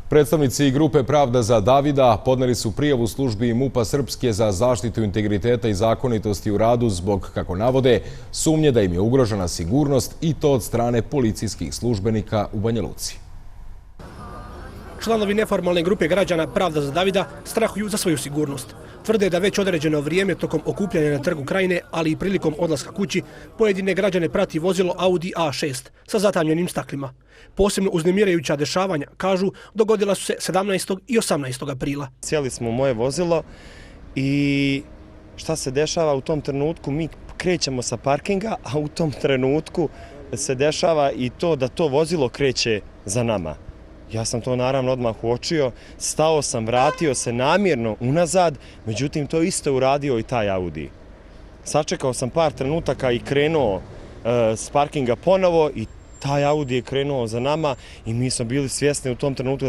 Predstavnici grupe Pravda za Davida podneli su prijavu službi MUP-a Srpske za zaštitu integriteta i zakonitosti u radu zbog, kako navode, sumnje da im je ugrožena sigurnost i to od strane policijskih službenika u Banja Luci. Članovi neformalne grupe građana Pravda za Davida strahuju za svoju sigurnost. Tvrde da već određeno vrijeme tokom okupljanja na Trgu Krajine, ali i prilikom odlaska kući, pojedine građane prati vozilo Audi A6 sa zatamljenim staklima. Posebno uznemirajuća dešavanja, kažu, dogodila su se 17. i 18. aprila. Sjeli smo u moje vozilo i šta se dešava u tom trenutku? Mi krećemo sa parkinga, a u tom trenutku se dešava i to da to vozilo kreće za nama. Ja sam to naravno odmah uočio, stao sam, vratio se namjerno unazad, međutim to isto uradio i taj Audi. Sačekao sam par trenutaka i krenuo s parkinga ponovo i taj Audi je krenuo za nama i mi smo bili svjesni u tom trenutku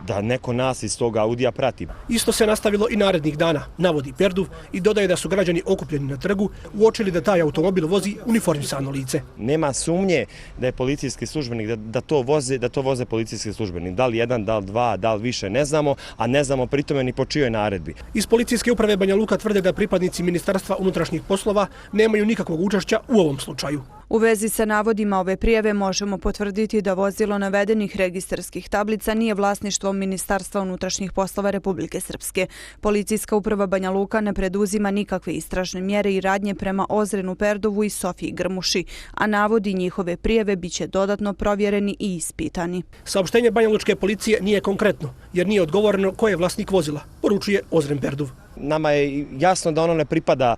da neko nas iz tog Audija prati. Isto se nastavilo i narednih dana, navodi Perduv i dodaje da su građani okupljeni na trgu uočili da taj automobil vozi uniformisano lice. Nema sumnje da je policijski službenik, da to voze policijski službenik. Da li jedan, da li dva, da li više, ne znamo, a ne znamo pritome ni po čijoj naredbi. Iz policijske uprave Banja Luka tvrde da pripadnici Ministarstva unutrašnjih poslova nemaju nikakvog učešća u ovom slučaju. U vezi sa navodima ove prijave možemo potvrditi da vozilo navedenih registarskih tablica nije vlasništvo Ministarstva unutrašnjih poslova Republike Srpske. Policijska uprava Banja Luka ne preduzima nikakve istražne mjere i radnje prema Ozrenu Perdovu i Sofiji Grmuši, a navodi njihove prijave biće dodatno provjereni i ispitani. Saopštenje Banja Lučke policije nije konkretno, jer nije odgovoreno ko je vlasnik vozila, poručuje Ozren Perdov. Nama je jasno da ono ne pripada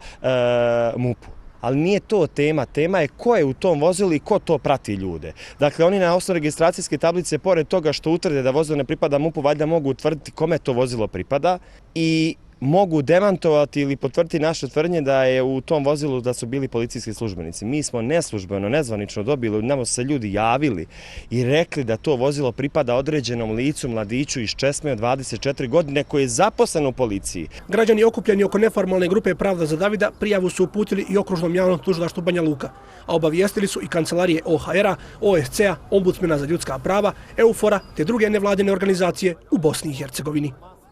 MUP-u. Ali nije to tema. Tema je ko je u tom vozilu i ko to prati ljude. Dakle, oni na osnovu registracijske tablice, pored toga što utvrde da vozilo ne pripada MUP-u, valjda mogu utvrditi kome to vozilo pripada i mogu demantovati ili potvrditi naše tvrdnje da je u tom vozilu da su bili policijski službenici. Mi smo neslužbeno, nezvanično dobili, nam se ljudi javili i rekli da to vozilo pripada određenom licu, mladiću iz Česme od 24 godine koji je zaposlen u policiji. Građani okupljeni oko neformalne grupe Pravda za Davida prijavu su uputili i Okružnom javnom tužilaštvu Banja Luka, a obavijestili su i kancelarije OHR-a, OSC-a, Ombudsmena za ljudska prava, EUFOR-a te druge nevladine organizacije u Bosni i Hercegovini.